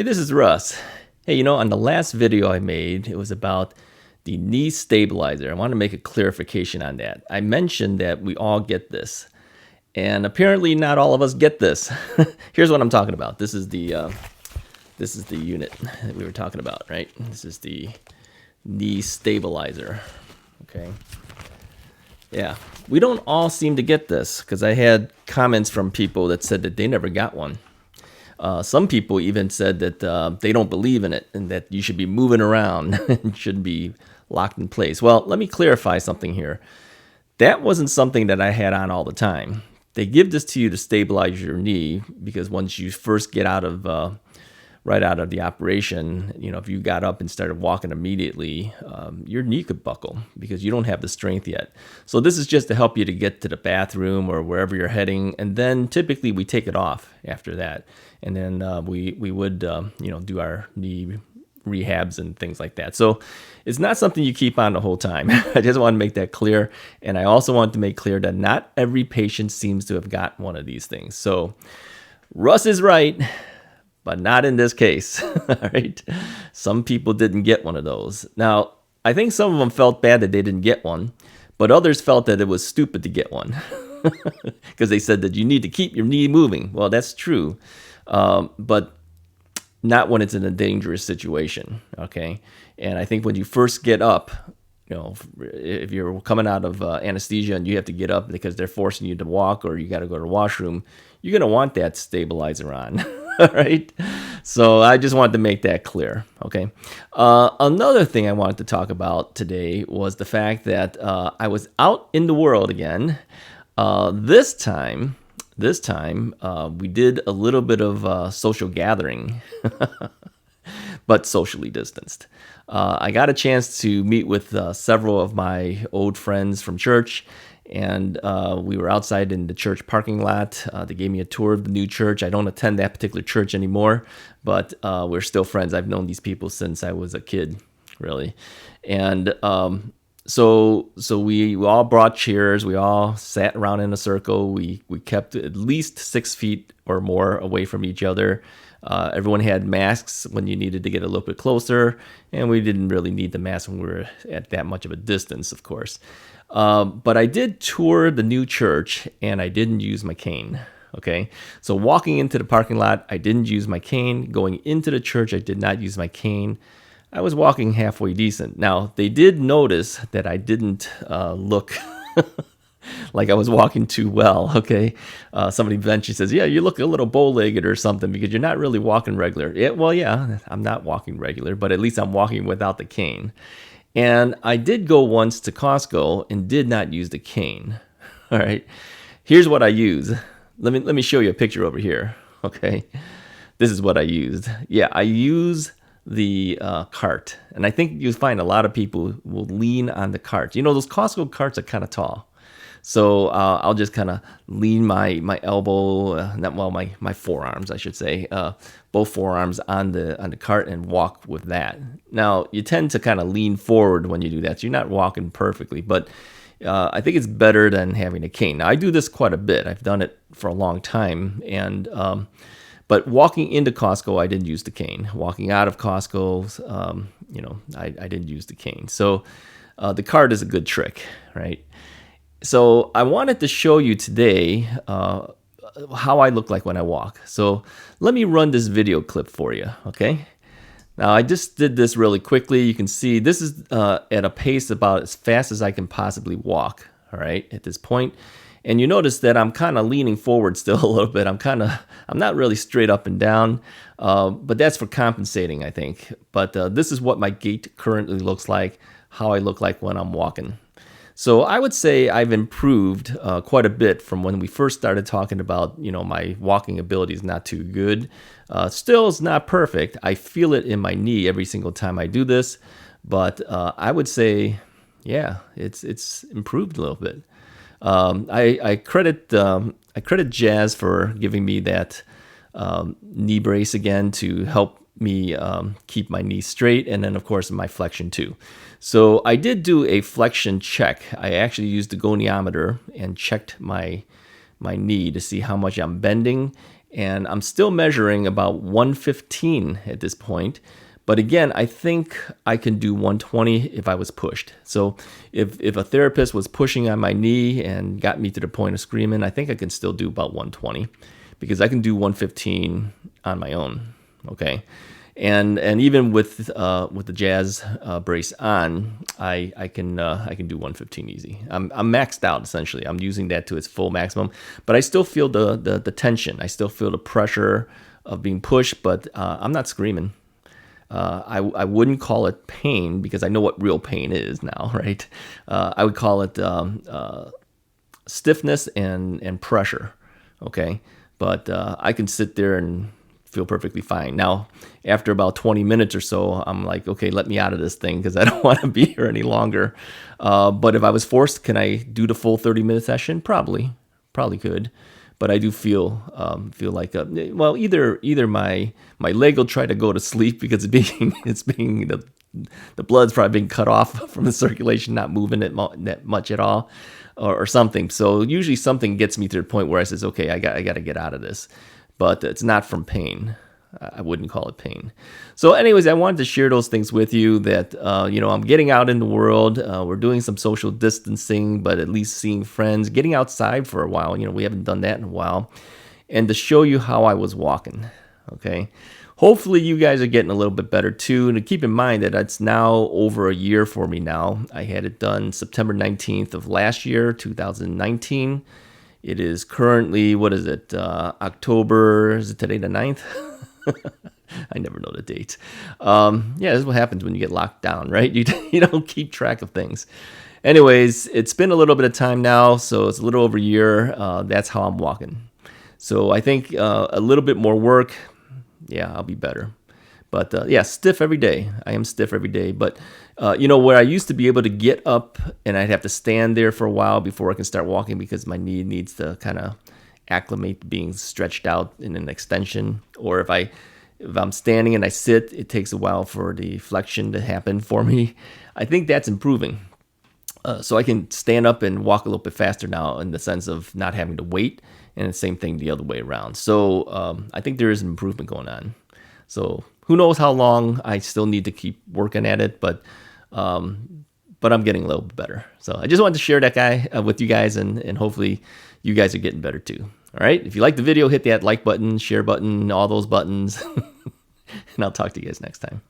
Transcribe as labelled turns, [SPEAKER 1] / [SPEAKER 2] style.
[SPEAKER 1] Hey, this is Russ. Hey, on the last video I made, it was about the knee stabilizer. I want to make a clarification on that. I mentioned that we all get this, and apparently not all of us get this. Here's what I'm talking about. This is the unit that we were talking about, right? This is the knee stabilizer. Okay. Yeah, we don't all seem to get this because I had comments from people that said that they never got one. Some people even said that they don't believe in it and that you should be moving around and shouldn't be locked in place. Well, let me clarify something here. That wasn't something that I had on all the time. They give this to you to stabilize your knee because once you first get right out of the operation, if you got up and started walking immediately, your knee could buckle because you don't have the strength yet. So this is just to help you to get to the bathroom or wherever you're heading, and then typically we take it off after that, and then we would do our knee rehabs and things like that. So it's not something you keep on the whole time. I just want to make that clear, and I also want to make clear that not every patient seems to have got one of these things. So Russ is right, but not in this case. All right. Some people didn't get one of those. Now, I think some of them felt bad that they didn't get one, but others felt that it was stupid to get one because they said that you need to keep your knee moving. Well, that's true, but not when it's in a dangerous situation. Okay. And I think when you first get up, if you're coming out of anesthesia and you have to get up because they're forcing you to walk or you got to go to the washroom, you're going to want that stabilizer on. All right. So I just wanted to make that clear. Okay. Another thing I wanted to talk about today was the fact that I was out in the world again. This time, we did a little bit of social gathering, but socially distanced. I got a chance to meet with several of my old friends from church, and we were outside in the church parking lot. They gave me a tour of the new church. I don't attend that particular church anymore, but we're still friends. I've known these people since I was a kid, really. And so we all brought chairs. We all sat around in a circle. We kept at least 6 feet or more away from each other. Everyone had masks when you needed to get a little bit closer, and we didn't really need the mask when we were at that much of a distance, of course. But I did tour the new church, and I didn't use my cane. Okay, so walking into the parking lot, I didn't use my cane. Going into the church, I did not use my cane. I was walking halfway decent. Now, they did notice that I didn't look like I was walking too well, okay? Somebody eventually says, yeah, you look a little bow-legged or something because you're not really walking regular. Yeah, I'm not walking regular, but at least I'm walking without the cane. And I did go once to Costco and did not use the cane, all right? Here's what I use. Let me show you a picture over here, okay? This is what I used. Yeah, I use the cart, and I think you'll find a lot of people will lean on the cart. Those Costco carts are kind of tall, so I'll just kind of lean my elbow, my forearms, I should say, both forearms on the cart and walk with that. Now you tend to kind of lean forward when you do that, so you're not walking perfectly, but I think it's better than having a cane. Now I do this quite a bit. I've done it for a long time, and but walking into Costco, I didn't use the cane. Walking out of Costco, I didn't use the cane. So the cart is a good trick, right? So I wanted to show you today how I look like when I walk. So let me run this video clip for you, okay? Now I just did this really quickly. You can see this is at a pace about as fast as I can possibly walk, all right, at this point. And you notice that I'm kind of leaning forward still a little bit. I'm not really straight up and down, but that's for compensating, I think. But this is what my gait currently looks like, how I look like when I'm walking. So I would say I've improved quite a bit from when we first started talking about, my walking ability is not too good. Still, it's not perfect. I feel it in my knee every single time I do this, but I would say, yeah, it's improved a little bit. I credit Jazz for giving me that knee brace again to help me keep my knee straight, and then of course my flexion too. So I did do a flexion check. I actually used the goniometer and checked my knee to see how much I'm bending, And I'm still measuring about 115 at this point. But again, I think I can do 120 if I was pushed. So if a therapist was pushing on my knee and got me to the point of screaming, I think I can still do about 120 because I can do 115 on my own. Okay. And even with the jazz brace on, I can do 115 easy. I'm maxed out essentially. I'm using that to its full maximum, but I still feel the tension. I still feel the pressure of being pushed, but I'm not screaming. I wouldn't call it pain because I know what real pain is now, right? I would call it stiffness and pressure. Okay, but I can sit there and feel perfectly fine. Now, after about 20 minutes or so, I'm like, okay, let me out of this thing because I don't want to be here any longer. But if I was forced, can I do the full 30-minute session? Probably could. But I do feel like well, either my leg will try to go to sleep because it's being the blood's probably being cut off from the circulation, not moving it that much at all, or something. So usually something gets me to the point where I says, okay, I got to get out of this. But it's not from pain. I wouldn't call it pain. So anyways, I wanted to share those things with you that, I'm getting out in the world. We're doing some social distancing, but at least seeing friends, getting outside for a while. We haven't done that in a while. And to show you how I was walking, okay? Hopefully you guys are getting a little bit better too. And to keep in mind that it's now over a year for me now. I had it done September 19th of last year, 2019. It is currently, October, is it today the 9th? I never know the date. This is what happens when you get locked down, right? You don't keep track of things. Anyways, it's been a little bit of time now, so it's a little over a year. That's how I'm walking. So I think a little bit more work, I'll be better. But stiff every day. I am stiff every day. But, where I used to be able to get up and I'd have to stand there for a while before I can start walking because my knee needs to kind of acclimate to being stretched out in an extension. Or if I'm standing and I sit, it takes a while for the flexion to happen for me. I think that's improving. So I can stand up and walk a little bit faster now in the sense of not having to wait. And the same thing the other way around. So I think there is an improvement going on. So who knows how long I still need to keep working at it, but I'm getting a little bit better. So I just wanted to share that with you guys, and hopefully you guys are getting better too. All right. If you like the video, hit that like button, share button, all those buttons, and I'll talk to you guys next time.